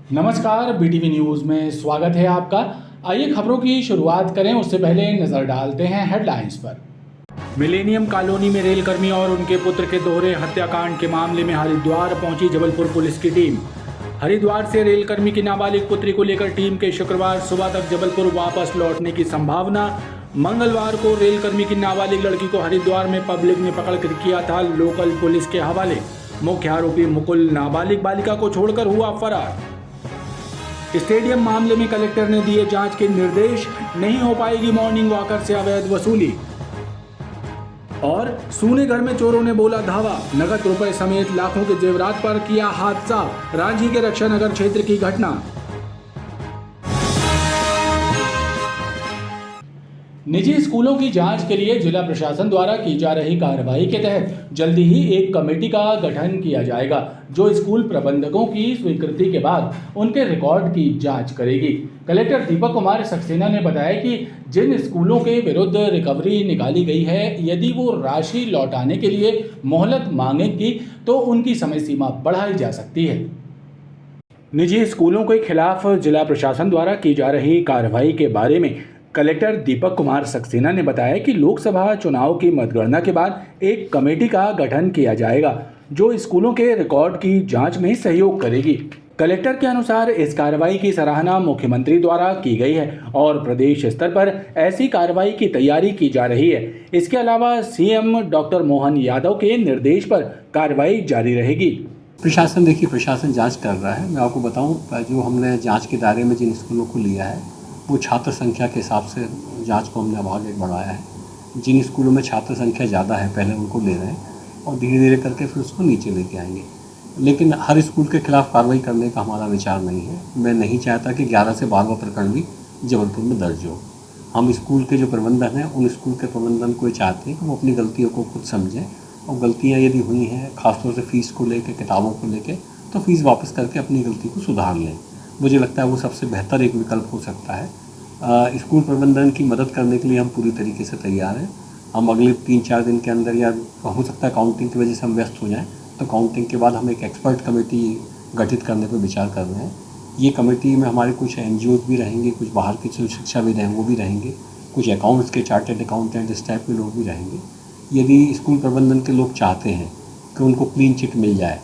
नमस्कार, BTV news में स्वागत है आपका। आइए खबरों की शुरुआत करें उससे पहले नजर डालते हैं हेडलाइंस पर। मिलेनियम कॉलोनी में रेलकर्मी और उनके पुत्र के दोहरे हत्याकांड के मामले में हरिद्वार पहुंची जबलपुर पुलिस की टीम। हरिद्वार से रेलकर्मी की नाबालिग पुत्री को लेकर टीम के शुक्रवार सुबह तक जबलपुर वापस लौटने की संभावना। मंगलवार को रेलकर्मी की नाबालिग लड़की को हरिद्वार में पब्लिक ने पकड़कर किया था लोकल पुलिस के हवाले। मुख्य आरोपी मुकुल नाबालिग बालिका को छोड़कर हुआ फरार। स्टेडियम मामले में कलेक्टर ने दिए जांच के निर्देश, नहीं हो पाएगी मॉर्निंग वॉकर से अवैध वसूली। और सूने घर में चोरों ने बोला धावा, नगद रुपए समेत लाखों के जेवरात पर किया हादसा। रांची के रक्षा नगर क्षेत्र की घटना। निजी स्कूलों की जांच के लिए जिला प्रशासन द्वारा की जा रही कार्रवाई के तहत जल्दी ही एक कमेटी का गठन किया जाएगा, जो स्कूल प्रबंधकों की स्वीकृति के बाद उनके रिकॉर्ड की जांच करेगी। कलेक्टर दीपक कुमार सक्सेना ने बताया कि जिन स्कूलों के विरुद्ध रिकवरी निकाली गई है, यदि वो राशि लौटाने के लिए मोहलत मांगेगी तो उनकी समय सीमा बढ़ाई जा सकती है। निजी स्कूलों के खिलाफ जिला प्रशासन द्वारा की जा रही कार्रवाई के बारे में कलेक्टर दीपक कुमार सक्सेना ने बताया कि लोकसभा चुनाव की मतगणना के बाद एक कमेटी का गठन किया जाएगा, जो स्कूलों के रिकॉर्ड की जांच में सहयोग करेगी। कलेक्टर के अनुसार इस कार्रवाई की सराहना मुख्यमंत्री द्वारा की गई है और प्रदेश स्तर पर ऐसी कार्रवाई की तैयारी की जा रही है। इसके अलावा सीएम डॉक्टर मोहन यादव के निर्देश पर कार्रवाई जारी रहेगी। प्रशासन जांच कर रहा है। मैं आपको बताऊं, जो हमने जांच के दायरे में जिन स्कूलों को लिया है वो छात्र संख्या के हिसाब से जांच को हमने अब आगे बढ़ाया है। जिन स्कूलों में छात्र संख्या ज़्यादा है पहले उनको ले रहे हैं और धीरे धीरे करके फिर उसको नीचे लेके आएंगे। लेकिन हर स्कूल के खिलाफ कार्रवाई करने का हमारा विचार नहीं है। मैं नहीं चाहता कि 11 से 12वां प्रकरण भी जबलपुर में दर्ज हो। हम स्कूल के जो प्रबंधन हैं उन स्कूल के प्रबंधन को चाहते हैं कि वो अपनी गलतियों को खुद समझें और गलतियाँ यदि हुई हैं खासतौर से फ़ीस को लेकर, किताबों को लेकर, तो फ़ीस वापस करके अपनी गलती को सुधार लें। मुझे लगता है वो सबसे बेहतर एक विकल्प हो सकता है। स्कूल प्रबंधन की मदद करने के लिए हम पूरी तरीके से तैयार हैं। हम अगले 3-4 दिन के अंदर, या हो सकता है काउंटिंग की वजह से हम व्यस्त हो जाएं, तो काउंटिंग के बाद हम एक एक्सपर्ट कमेटी गठित करने पर विचार कर रहे हैं। ये कमेटी में हमारे कुछ NGOs भी रहेंगे, कुछ बाहर के जो शिक्षाविद हैं वो भी रहेंगे, कुछ अकाउंट्स के चार्टर्ड अकाउंटेंट इस टाइप के लोग भी रहेंगे। यदि स्कूल प्रबंधन के लोग चाहते हैं कि उनको क्लीन चिट मिल जाए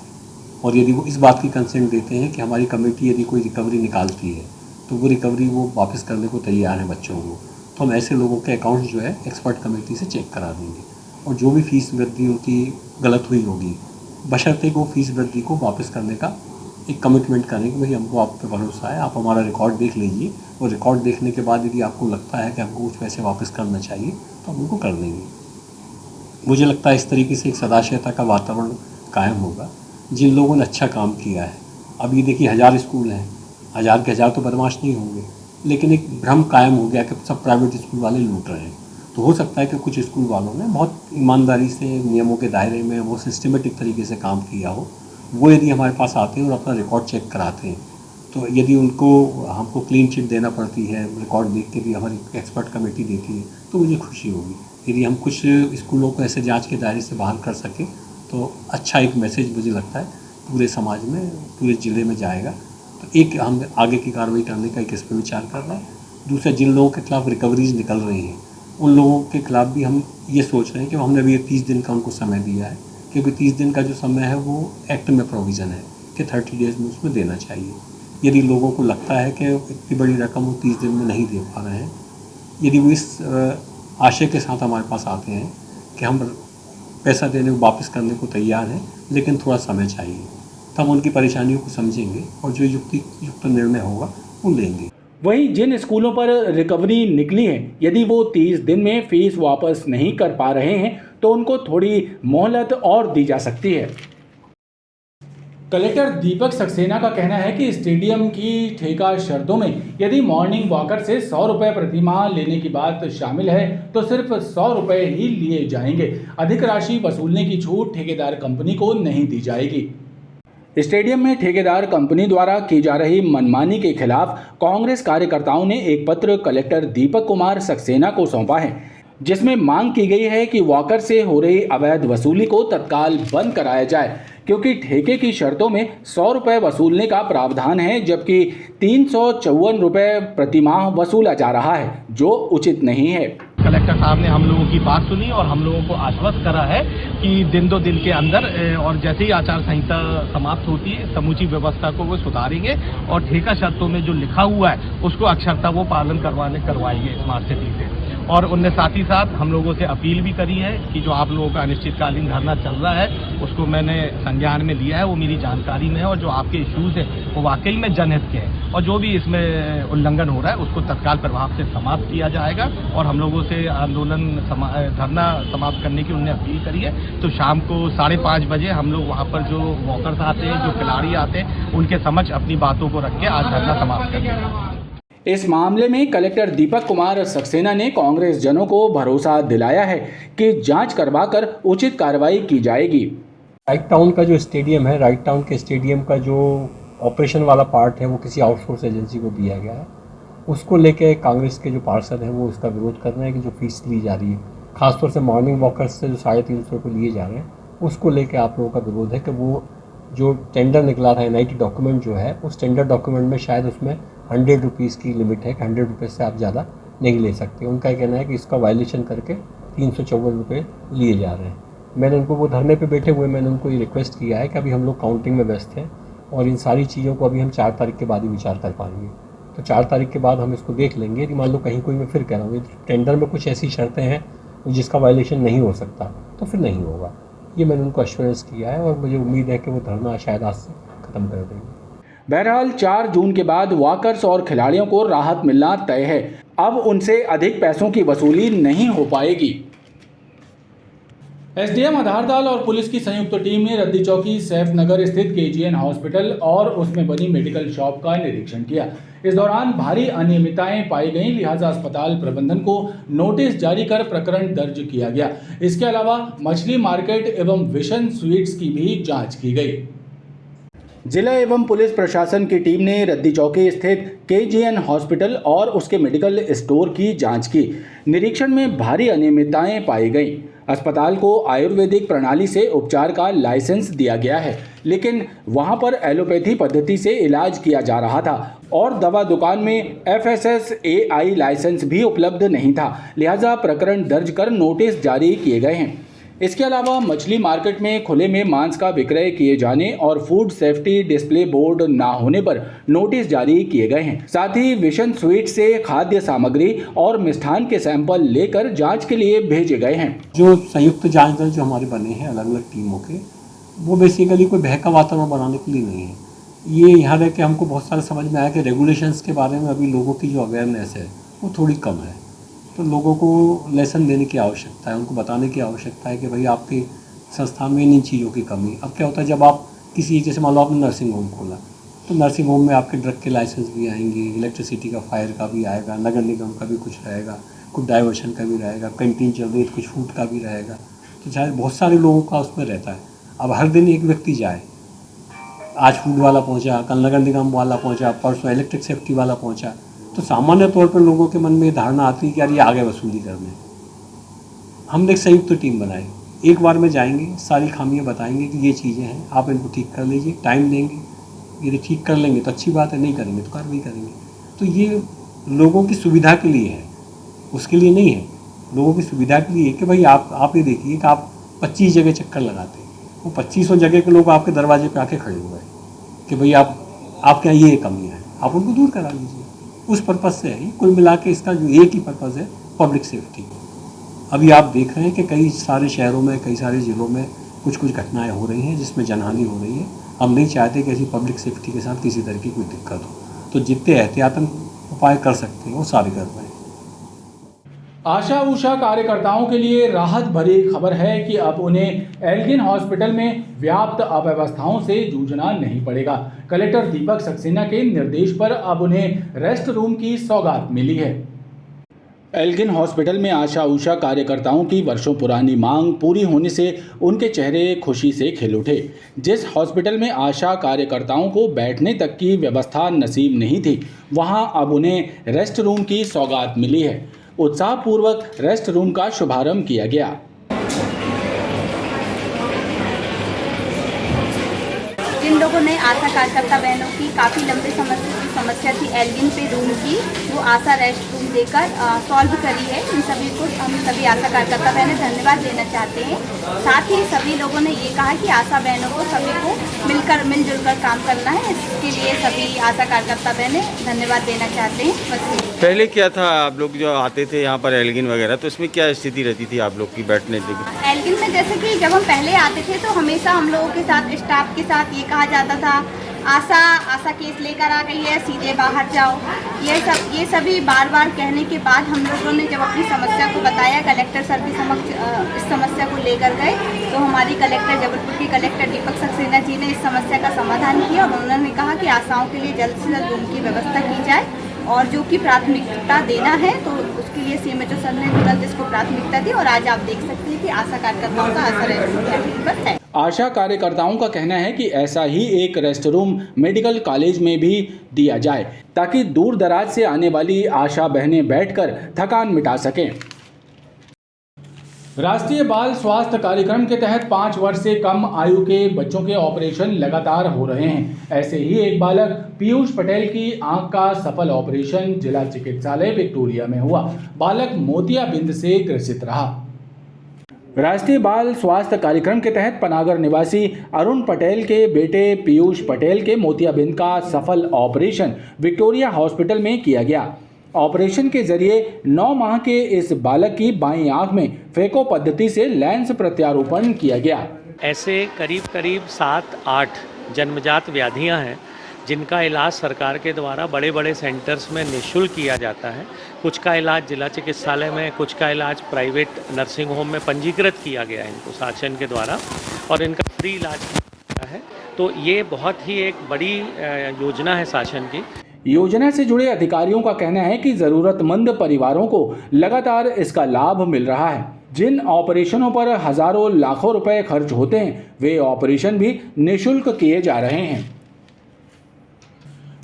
और यदि वो इस बात की कंसेंट देते हैं कि हमारी कमेटी यदि कोई रिकवरी निकालती है तो वो रिकवरी वो वापस करने को तैयार हैं बच्चों को, तो हम ऐसे लोगों के अकाउंट्स जो है एक्सपर्ट कमेटी से चेक करा देंगे और जो भी फ़ीस वृद्धि उनकी गलत हुई होगी बशर्ते को फ़ीस वृद्धि को वापस करने का एक कमिटमेंट करें कि भाई हमको आप पे भरोसा है, आप हमारा रिकॉर्ड देख लीजिए और रिकॉर्ड देखने के बाद यदि आपको लगता है कि हमको कुछ पैसे वापस करना चाहिए तो हम उनको कर देंगे। मुझे लगता है इस तरीके से एक सदाशयता का वातावरण कायम होगा। जिन लोगों ने अच्छा काम किया है, अब ये देखिए 1000 स्कूल हैं, 1000 के 1000 तो बदमाश नहीं होंगे, लेकिन एक भ्रम कायम हो गया कि सब प्राइवेट स्कूल वाले लूट रहे हैं। तो हो सकता है कि कुछ स्कूल वालों ने बहुत ईमानदारी से नियमों के दायरे में वो सिस्टमेटिक तरीके से काम किया हो, वो यदि हमारे पास आते हैं और अपना रिकॉर्ड चेक कराते हैं, तो यदि उनको हमको क्लीन चिट देना पड़ती है, रिकॉर्ड देख के भी हमारी एक्सपर्ट कमेटी देती है, तो मुझे खुशी होगी। यदि हम कुछ स्कूलों को ऐसे जांच के दायरे से बाहर कर सकें तो अच्छा एक मैसेज मुझे लगता है पूरे समाज में, पूरे ज़िले में जाएगा। तो एक हम आगे की कार्रवाई करने का एक इस पर विचार कर रहे हैं। दूसरा, जिन लोगों के खिलाफ रिकवरीज निकल रही हैं उन लोगों के खिलाफ भी हम ये सोच रहे हैं कि हमने अभी 30 दिन का उनको समय दिया है, क्योंकि 30 दिन का जो समय है वो एक्ट में प्रोविज़न है कि 30 डेज़ में उसमें देना चाहिए। यदि लोगों को लगता है कि इतनी बड़ी रकम वो 30 दिन में नहीं दे पा रहे हैं, यदि वो इस आशय के साथ हमारे पास आते हैं कि हम पैसा देने को वापस करने को तैयार हैं लेकिन थोड़ा समय चाहिए, तो हम उनकी परेशानियों को समझेंगे और जो युक्त निर्णय होगा वो लेंगे। वहीं जिन स्कूलों पर रिकवरी निकली है, यदि वो 30 दिन में फीस वापस नहीं कर पा रहे हैं तो उनको थोड़ी मोहलत और दी जा सकती है। कलेक्टर दीपक सक्सेना का कहना है कि स्टेडियम की ठेका शर्तों में यदि मॉर्निंग वॉकर से 100 रुपये प्रति माह लेने की बात शामिल है तो सिर्फ 100 रुपये ही लिए जाएंगे। अधिक राशि वसूलने की छूट ठेकेदार कंपनी को नहीं दी जाएगी। स्टेडियम में ठेकेदार कंपनी द्वारा की जा रही मनमानी के खिलाफ कांग्रेस कार्यकर्ताओं ने एक पत्र कलेक्टर दीपक कुमार सक्सेना को सौंपा है, जिसमें मांग की गई है कि वॉकर से हो रही अवैध वसूली को तत्काल बंद कराया जाए, क्योंकि ठेके की शर्तों में 100 रुपये वसूलने का प्रावधान है, जबकि 354 रुपये प्रतिमाह वसूला जा रहा है, जो उचित नहीं है। कलेक्टर साहब ने हम लोगों की बात सुनी और हम लोगों को आश्वस्त करा है कि दिन 2 दिन के अंदर और जैसे ही आचार संहिता समाप्त होती है समूची व्यवस्था को वो सुधारेंगे और ठेका शर्तों में जो लिखा हुआ है उसको अक्षरशः वो पालन करवाएंगे स्मार्ट सिटी से। और उनने साथ ही साथ हम लोगों से अपील भी करी है कि जो आप लोगों का अनिश्चितकालीन धरना चल रहा है उसको मैंने संज्ञान में लिया है, वो मेरी जानकारी में है और जो आपके इश्यूज हैं वो वाकई में जनहित के हैं और जो भी इसमें उल्लंघन हो रहा है उसको तत्काल प्रभाव से समाप्त किया जाएगा। और हम लोगों से आंदोलन धरना समाप्त करने की उन्होंने अपील करी है, तो शाम को 5:30 बजे हम लोग वहाँ पर जो वॉकर्स आते हैं, जो खिलाड़ी आते हैं, उनके समक्ष अपनी बातों को रख के आज धरना समाप्त करेंगे। इस मामले में कलेक्टर दीपक कुमार सक्सेना ने कांग्रेस जनों को भरोसा दिलाया है कि जांच करवाकर उचित कार्रवाई की जाएगी। राइट टाउन का जो स्टेडियम है, राइट टाउन के स्टेडियम का जो ऑपरेशन वाला पार्ट है वो किसी आउटसोर्स एजेंसी को दिया गया है। उसको लेके कांग्रेस के जो पार्षद हैं वो उसका विरोध कर रहे हैं कि जो फीस ली जा रही है, खासतौर से मॉर्निंग वॉकर्स से जो 350 रुपये लिए जा रहे हैं, उसको लेके आप लोगों का विरोध है कि वो जो टेंडर निकला था NIT डॉक्यूमेंट जो है, उस टेंडर डॉक्यूमेंट में शायद उसमें 100 रुपीज़ की लिमिट है कि 100 रुपये से आप ज़्यादा नहीं ले सकते। उनका कहना है कि इसका वायलेशन करके 354 रुपये लिए जा रहे हैं। मैंने उनको, वो धरने पे बैठे हुए, मैंने उनको ये रिक्वेस्ट किया है कि अभी हम लोग काउंटिंग में व्यस्त हैं और इन सारी चीज़ों को अभी हम 4 तारीख के बाद ही विचार कर पाएंगे। तो 4 तारीख के बाद हम इसको देख लेंगे। यदि मान लो कहीं कोई, मैं फिर कह रहा हूँ, टेंडर में कुछ ऐसी शर्तें हैं जिसका वायलेशन नहीं हो सकता तो फिर नहीं होगा। ये मैंने उनको एश्योरेंस किया है और मुझे उम्मीद है कि वो धरना शायद आज से ख़त्म कर देंगे। बहरहाल 4 जून के बाद वॉकर्स और खिलाड़ियों को राहत मिलना तय है। अब उनसे अधिक पैसों की वसूली नहीं हो पाएगी। SDM आधारताल और पुलिस की संयुक्त टीम ने रद्दी चौकी सैफनगर स्थित KGN हॉस्पिटल और उसमें बनी मेडिकल शॉप का निरीक्षण किया। इस दौरान भारी अनियमितताएं पाई गईं, लिहाजा अस्पताल प्रबंधन को नोटिस जारी कर प्रकरण दर्ज किया गया। इसके अलावा मछली मार्केट एवं विशन स्वीट्स की भी जांच की गई। जिला एवं पुलिस प्रशासन की टीम ने रद्दी चौकी स्थित KGN हॉस्पिटल और उसके मेडिकल स्टोर की जांच की। निरीक्षण में भारी अनियमितताएं पाई गईं। अस्पताल को आयुर्वेदिक प्रणाली से उपचार का लाइसेंस दिया गया है, लेकिन वहां पर एलोपैथी पद्धति से इलाज किया जा रहा था और दवा दुकान में FSSAI लाइसेंस भी उपलब्ध नहीं था, लिहाजा प्रकरण दर्ज कर नोटिस जारी किए गए हैं। इसके अलावा मछली मार्केट में खुले में मांस का विक्रय किए जाने और फूड सेफ्टी डिस्प्ले बोर्ड ना होने पर नोटिस जारी किए गए हैं। साथ ही विशन स्वीट से खाद्य सामग्री और मिष्ठान के सैंपल लेकर जांच के लिए भेजे गए हैं। जो संयुक्त जांच दल जो हमारे बने हैं अलग अलग टीमों के, वो बेसिकली कोई भय का वातावरण बनाने के लिए नहीं है। ये यहाँ रह के हमको बहुत सारा समझ में आया कि रेगुलेशंस के बारे में अभी लोगों की जो अवेयरनेस है वो थोड़ी कम है। तो लोगों को लेसन देने की आवश्यकता है, उनको बताने की आवश्यकता है कि भाई आपके संस्थान में इन चीज़ों की कमी। अब क्या होता है, जब आप किसी, जैसे मान लो आपने नर्सिंग होम खोला, तो नर्सिंग होम में आपके ड्रग के लाइसेंस भी आएंगे, इलेक्ट्रिसिटी का, फायर का भी आएगा, नगर निगम का भी कुछ रहेगा, कुछ डाइवर्शन का भी रहेगा, कैंटीन चल रही है तो कुछ फूड का भी रहेगा। तो चाहे बहुत सारे लोगों का उसमें रहता है। अब हर दिन एक व्यक्ति जाए, आज फूड वाला पहुँचा, कल नगर निगम वाला पहुँचा, परसों इलेक्ट्रिक सेफ्टी वाला पहुँचा, तो सामान्य तौर पर लोगों के मन में धारणा आती है कि यार ये आगे वसूली करने। हमने एक संयुक्त टीम बनाई, एक बार में जाएंगे, सारी खामियां बताएंगे कि ये चीज़ें हैं, आप इनको ठीक कर लीजिए, टाइम देंगे, यदि ठीक कर लेंगे तो अच्छी बात है, नहीं करेंगे तो कार्रवाई करेंगे। तो ये लोगों की सुविधा के लिए है, उसके लिए नहीं है। लोगों की सुविधा के लिए कि भाई आप ये देखिए कि आप 25 जगह चक्कर लगाते हैं, वो 2500 जगह के लोग आपके दरवाजे पर आके खड़े हुए हैं कि भाई आपके यहाँ ये कमियाँ हैं, आप उनको दूर करा लीजिए। उस पर्पज़ से है। कुल मिला के इसका जो एक ही पर्पज़ है, पब्लिक सेफ्टी। अभी आप देख रहे हैं कि कई सारे शहरों में, कई सारे ज़िलों में कुछ घटनाएं हो रही हैं जिसमें जनहानि हो रही है। हम नहीं चाहते कि ऐसी पब्लिक सेफ्टी के साथ किसी तरह की कोई दिक्कत हो। तो जितने एहतियातन उपाय कर सकते हैं वो सारे कर रहे हैं। आशा उषा कार्यकर्ताओं के लिए राहत भरी खबर है कि अब उन्हें एल्गिन हॉस्पिटल में व्याप्त अव्यवस्थाओं से जूझना नहीं पड़ेगा। कलेक्टर दीपक सक्सेना के निर्देश पर अब उन्हें रेस्ट रूम की सौगात मिली है। एल्गिन हॉस्पिटल में आशा उषा कार्यकर्ताओं की वर्षों पुरानी मांग पूरी होने से उनके चेहरे खुशी से खिल उठे। जिस हॉस्पिटल में आशा कार्यकर्ताओं को बैठने तक की व्यवस्था नसीब नहीं थी, वहां अब उन्हें रेस्ट रूम की सौगात मिली है। उत्साहपूर्वक रेस्ट रूम का शुभारंभ किया गया। जिन लोगों ने आशा कार्यकर्ता बहनों की काफ़ी लंबे समस्या थी एल्गिन पे रूम की, वो आशा रेस्ट रूम देकर सॉल्व करी है। इन सभी को हम सभी आशा कार्यकर्ता बहनें धन्यवाद देना चाहते हैं। साथ ही सभी लोगों ने ये कहा कि आशा बहनों को सभी को मिलजुल कर काम करना है। इसके लिए सभी आशा कार्यकर्ता बहनें धन्यवाद देना चाहते हैं। बस पहले क्या था, आप लोग जो आते थे यहाँ पर एल्गिन वगैरह, तो इसमें क्या स्थिति रहती थी आप लोग की बैठने की? एल्गिन में जैसे कि जब हम पहले आते थे तो हमेशा हम लोगों के साथ, स्टाफ के साथ ये कहा जाता था आशा केस लेकर आ गई है, सीधे बाहर जाओ। ये सभी बार बार कहने के बाद हम लोगों ने जब अपनी समस्या को बताया, कलेक्टर सर के समक्ष इस समस्या को लेकर गए, तो हमारी कलेक्टर, जबलपुर की कलेक्टर दीपक सक्सेना जी ने इस समस्या का समाधान किया और उन्होंने कहा कि आशाओं के लिए जल्द से जल्द रूम की व्यवस्था की जाए और जो कि प्राथमिकता देना है तो उसके लिए सीएमएचओ सर ने तुरंत इसको प्राथमिकता दी और आज आप देख सकते हैं कि आशा कार्यकर्ताओं का आशा रेस्ट पर है। आशा कार्यकर्ताओं का कहना है कि ऐसा ही एक रेस्ट रूम मेडिकल कॉलेज में भी दिया जाए ताकि दूर दराज से आने वाली आशा बहनें बैठकर थकान मिटा सकें। राष्ट्रीय बाल स्वास्थ्य कार्यक्रम के तहत 5 वर्ष से कम आयु के बच्चों के ऑपरेशन लगातार हो रहे हैं। ऐसे ही एक बालक पीयूष पटेल की आंख का सफल ऑपरेशन जिला चिकित्सालय विक्टोरिया में हुआ। बालक मोतियाबिंद से ग्रसित रहा। राष्ट्रीय बाल स्वास्थ्य कार्यक्रम के तहत पनागर निवासी अरुण पटेल के बेटे पीयूष पटेल के मोतियाबिंद का सफल ऑपरेशन विक्टोरिया हॉस्पिटल में किया गया। ऑपरेशन के जरिए 9 माह के इस बालक की बाईं आंख में फेको पद्धति से लेंस प्रत्यारोपण किया गया। ऐसे करीब 7-8 जन्मजात व्याधियां हैं जिनका इलाज सरकार के द्वारा बड़े बड़े सेंटर्स में निःशुल्क किया जाता है। कुछ का इलाज जिला चिकित्सालय में, कुछ का इलाज प्राइवेट नर्सिंग होम में पंजीकृत किया गया है इनको शासन के द्वारा और इनका फ्री इलाज किया गया है। तो ये बहुत ही एक बड़ी योजना है शासन की। योजना से जुड़े अधिकारियों का कहना है कि जरूरतमंद परिवारों को लगातार इसका लाभ मिल रहा है। जिन ऑपरेशनों पर हजारों लाखों रुपए खर्च होते हैं वे ऑपरेशन भी निःशुल्क किए जा रहे हैं।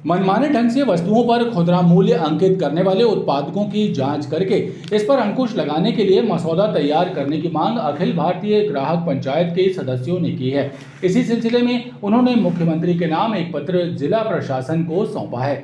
मनमाने ढंग से वस्तुओं पर खुदरा मूल्य अंकित करने वाले उत्पादकों की जांच करके इस पर अंकुश लगाने के लिए मसौदा तैयार करने की मांग अखिल भारतीय ग्राहक पंचायत के सदस्यों ने की है। इसी सिलसिले में उन्होंने मुख्यमंत्री के नाम एक पत्र जिला प्रशासन को सौंपा है।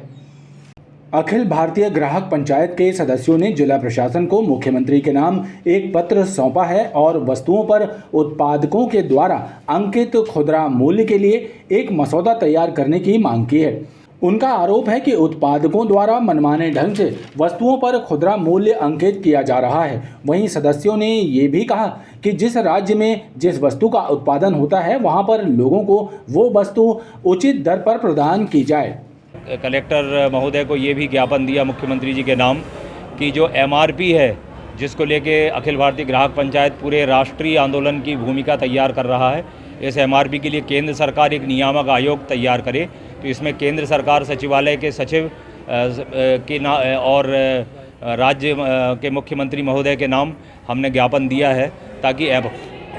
अखिल भारतीय ग्राहक पंचायत के सदस्यों ने जिला प्रशासन को मुख्यमंत्री के नाम एक पत्र सौंपा है और वस्तुओं पर उत्पादकों के द्वारा अंकित खुदरा मूल्य के लिए एक मसौदा तैयार करने की मांग की है। उनका आरोप है कि उत्पादकों द्वारा मनमाने ढंग से वस्तुओं पर खुदरा मूल्य अंकित किया जा रहा है। वहीं सदस्यों ने ये भी कहा कि जिस राज्य में जिस वस्तु का उत्पादन होता है वहां पर लोगों को वो वस्तु उचित दर पर प्रदान की जाए। कलेक्टर महोदय को ये भी ज्ञापन दिया मुख्यमंत्री जी के नाम कि जो MRP है जिसको लेके अखिल भारतीय ग्राहक पंचायत पूरे राष्ट्रीय आंदोलन की भूमिका तैयार कर रहा है, इस MRP के लिए केंद्र सरकार एक नियामक आयोग तैयार करे। तो इसमें केंद्र सरकार सचिवालय के सचिव और राज्य के मुख्यमंत्री महोदय के नाम हमने ज्ञापन दिया है ताकि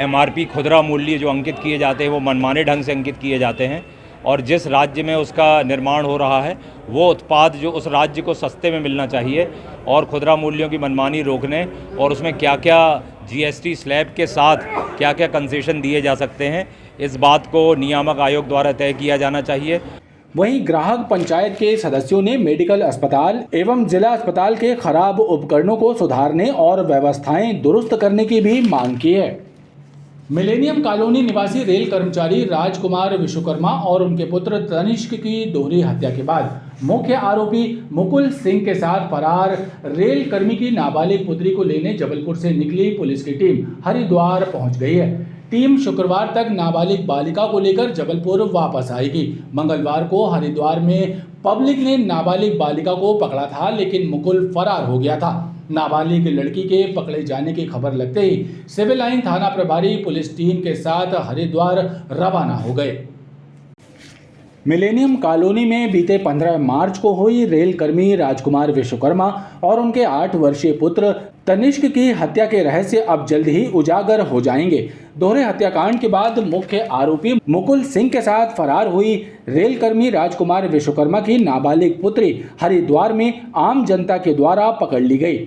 MRP खुदरा मूल्य जो अंकित किए जाते हैं वो मनमाने ढंग से अंकित किए जाते हैं और जिस राज्य में उसका निर्माण हो रहा है वो उत्पाद जो उस राज्य को सस्ते में मिलना चाहिए और खुदरा मूल्यों की मनमानी रोकने और उसमें क्या क्या GST स्लैब के साथ क्या क्या कंसेशन दिए जा सकते हैं, इस बात को नियामक आयोग द्वारा तय किया जाना चाहिए। वहीं ग्राहक पंचायत के सदस्यों ने मेडिकल अस्पताल एवं जिला अस्पताल के खराब उपकरणों को सुधारने और व्यवस्थाएं दुरुस्त करने की भी मांग की है। मिलेनियम कॉलोनी निवासी रेल कर्मचारी राजकुमार विश्वकर्मा और उनके पुत्र तनिष्क की दोहरी हत्या के बाद मुख्य आरोपी मुकुल सिंह के साथ फरार रेल कर्मी की नाबालिग पुत्री को लेने जबलपुर से निकली पुलिस की टीम हरिद्वार पहुंच गई है। टीम शुक्रवार तक नाबालिग बालिका को लेकर जबलपुर वापस आएगी। मंगलवार को हरिद्वार में पब्लिक ने नाबालिग बालिका को पकड़ा था लेकिन मुकुल फरार हो गया था। नाबालिग लड़की के पकड़े जाने की खबर लगते ही सिविल लाइन थाना प्रभारी पुलिस टीम के साथ हरिद्वार रवाना हो गए। मिलेनियम कॉलोनी में बीते 15 मार्च को हुई रेल कर्मी राजकुमार विश्वकर्मा और उनके 8 वर्षीय पुत्र तनिष्क की हत्या के रहस्य अब जल्द ही उजागर हो जाएंगे। दोहरे हत्याकांड के बाद मुख्य आरोपी मुकुल सिंह के साथ फरार हुई रेल कर्मी राजकुमार विश्वकर्मा की नाबालिग पुत्री हरिद्वार में आम जनता के द्वारा पकड़ ली गई।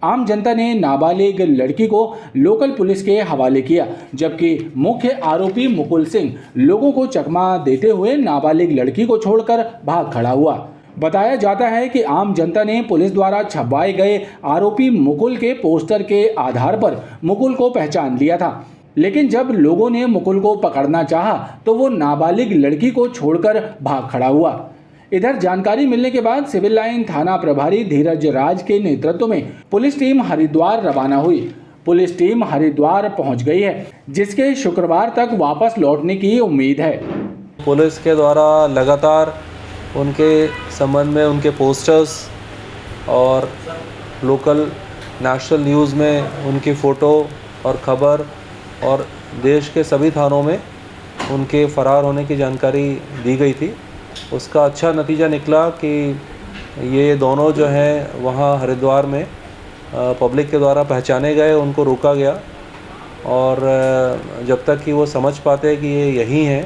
आम जनता ने नाबालिग लड़की को लोकल पुलिस के हवाले किया, जबकि मुख्य आरोपी मुकुल सिंह लोगों को चकमा देते हुए नाबालिग लड़की को छोड़कर भाग खड़ा हुआ। बताया जाता है कि आम जनता ने पुलिस द्वारा छपवाए गए आरोपी मुकुल के पोस्टर के आधार पर मुकुल को पहचान लिया था, लेकिन जब लोगों ने मुकुल को पकड़ना चाहा तो वो नाबालिग लड़की को छोड़कर भाग खड़ा हुआ। इधर जानकारी मिलने के बाद सिविल लाइन थाना प्रभारी धीरज राज के नेतृत्व में पुलिस टीम हरिद्वार रवाना हुई। पुलिस टीम हरिद्वार पहुंच गई है, जिसके शुक्रवार तक वापस लौटने की उम्मीद है। पुलिस के द्वारा लगातार उनके संबंध में उनके पोस्टर्स और लोकल नेशनल न्यूज़ में उनकी फ़ोटो और ख़बर और देश के सभी थानों में उनके फ़रार होने की जानकारी दी गई थी। उसका अच्छा नतीजा निकला कि ये दोनों जो हैं वहाँ हरिद्वार में पब्लिक के द्वारा पहचाने गए, उनको रोका गया और जब तक कि वो समझ पाते कि ये यही हैं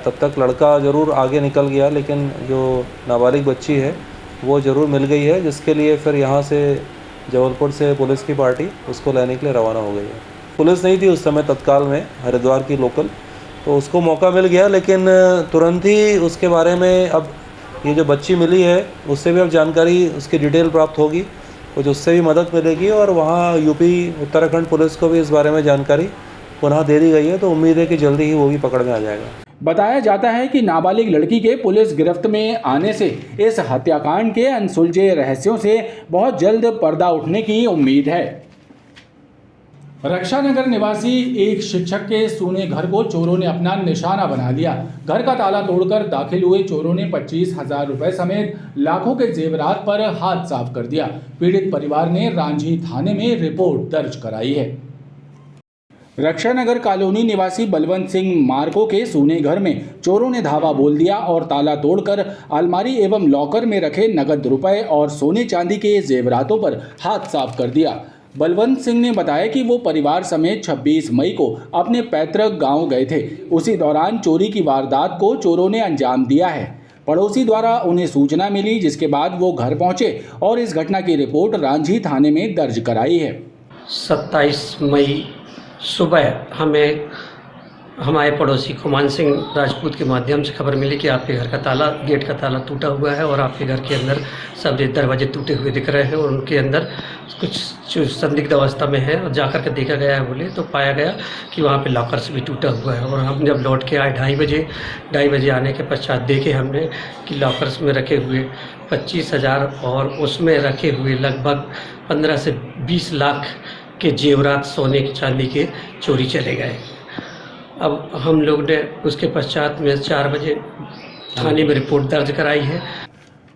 तब तक लड़का ज़रूर आगे निकल गया, लेकिन जो नाबालिग बच्ची है वो ज़रूर मिल गई है, जिसके लिए फिर यहाँ से जबलपुर से पुलिस की पार्टी उसको लेने के लिए रवाना हो गई है। पुलिस नहीं थी उस समय तत्काल में हरिद्वार की लोकल, तो उसको मौका मिल गया, लेकिन तुरंत ही उसके बारे में अब ये जो बच्ची मिली है उससे भी अब जानकारी उसकी डिटेल प्राप्त होगी, कुछ उससे भी मदद मिलेगी और वहाँ यूपी उत्तराखंड पुलिस को भी इस बारे में जानकारी पुनः दे दी गई है, तो उम्मीद है कि जल्दी ही वो भी पकड़ में आ जाएगा। बताया जाता है कि नाबालिग लड़की के पुलिस गिरफ्त में आने से इस हत्याकांड के अनसुलझे रहस्यों से बहुत जल्द पर्दा उठने की उम्मीद है। रक्षानगर निवासी एक शिक्षक के सूने घर को चोरों ने अपना निशाना बना लिया। घर का ताला तोड़कर दाखिल हुए चोरों ने 25,000 रुपए समेत लाखों के जेवरात पर हाथ साफ कर दिया। पीड़ित परिवार ने रांझी थाने में रिपोर्ट दर्ज कराई है। रक्षानगर कॉलोनी निवासी बलवंत सिंह मार्को के सूने घर में चोरों ने धावा बोल दिया और ताला तोड़कर अलमारी एवं लॉकर में रखे नगद रुपए और सोने चांदी के जेवरातों पर हाथ साफ कर दिया। बलवंत सिंह ने बताया कि वो परिवार समेत 26 मई को अपने पैतृक गांव गए थे। उसी दौरान चोरी की वारदात को चोरों ने अंजाम दिया है। पड़ोसी द्वारा उन्हें सूचना मिली, जिसके बाद वो घर पहुंचे और इस घटना की रिपोर्ट रांझी थाने में दर्ज कराई है। 27 मई सुबह हमें हमारे पड़ोसी खुमान सिंह राजपूत के माध्यम से खबर मिली कि आपके घर का ताला, गेट का ताला टूटा हुआ है और आपके घर के अंदर सब दरवाजे टूटे हुए दिख रहे हैं और उनके अंदर कुछ संदिग्ध अवस्था में है। और जाकर के देखा गया है बोले तो पाया गया कि वहाँ पे लॉकर्स भी टूटा हुआ है। और हम जब लौट के आए 2:30 बजे आने के पश्चात देखे हमने कि लॉकर्स में रखे हुए 25,000 और उसमें रखे हुए लगभग 15 से 20 लाख के जेवरात सोने की चांदी के चोरी चले गए। अब हम लोग ने उसके पश्चात में 4 बजे थाने में रिपोर्ट दर्ज कराई है।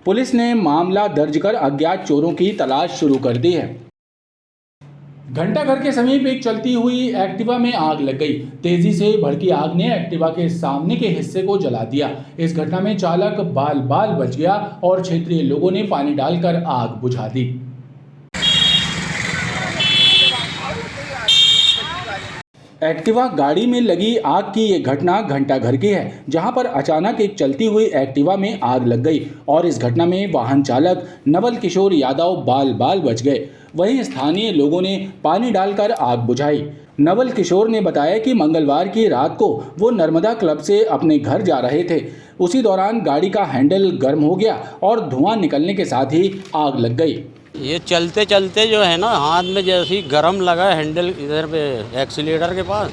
पुलिस ने मामला दर्ज कर अज्ञात चोरों की तलाश शुरू कर दी है। घंटाघर के समीप एक चलती हुई एक्टिवा में आग लग गई। तेजी से भड़की आग ने एक्टिवा के सामने के हिस्से को जला दिया। इस घटना में चालक बाल बाल बच गया और क्षेत्रीय लोगों ने पानी डालकर आग बुझा दी। एक्टिवा गाड़ी में लगी आग की ये घटना घंटाघर की है, जहां पर अचानक एक चलती हुई एक्टिवा में आग लग गई और इस घटना में वाहन चालक नवल किशोर यादव बाल बाल बच गए। वहीं स्थानीय लोगों ने पानी डालकर आग बुझाई। नवल किशोर ने बताया कि मंगलवार की रात को वो नर्मदा क्लब से अपने घर जा रहे थे। उसी दौरान गाड़ी का हैंडल गर्म हो गया और धुआं निकलने के साथ ही आग लग गई। ये चलते चलते जो है ना, हाथ में जैसे ही गरम लगा हैंडल इधर पे एक्सीलेटर के पास,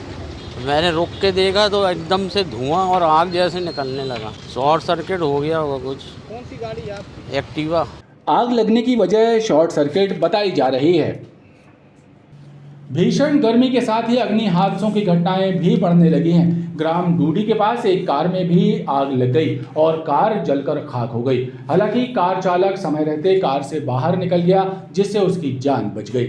मैंने रुक के देखा तो एकदम से धुआं और आग जैसे निकलने लगा। शॉर्ट सर्किट हो गया होगा कुछ। कौन सी गाड़ी आप? एक्टिवा। आग लगने की वजह शॉर्ट सर्किट बताई जा रही है। भीषण गर्मी के साथ ही अग्नि हादसों की घटनाएं भी बढ़ने लगी हैं। ग्राम डूडी के पास एक कार में भी आग लग गई और कार जलकर खाक हो गई। हालांकि कार चालक समय रहते कार से बाहर निकल गया, जिससे उसकी जान बच गई।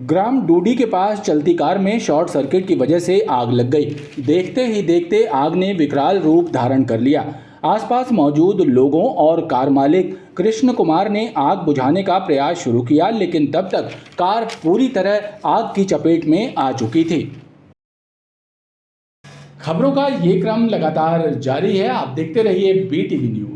ग्राम डूडी के पास चलती कार में शॉर्ट सर्किट की वजह से आग लग गई। देखते ही देखते आग ने विकराल रूप धारण कर लिया। आसपास मौजूद लोगों और कार मालिक कृष्ण कुमार ने आग बुझाने का प्रयास शुरू किया, लेकिन तब तक कार पूरी तरह आग की चपेट में आ चुकी थी। खबरों का ये क्रम लगातार जारी है। आप देखते रहिए BTV न्यूज।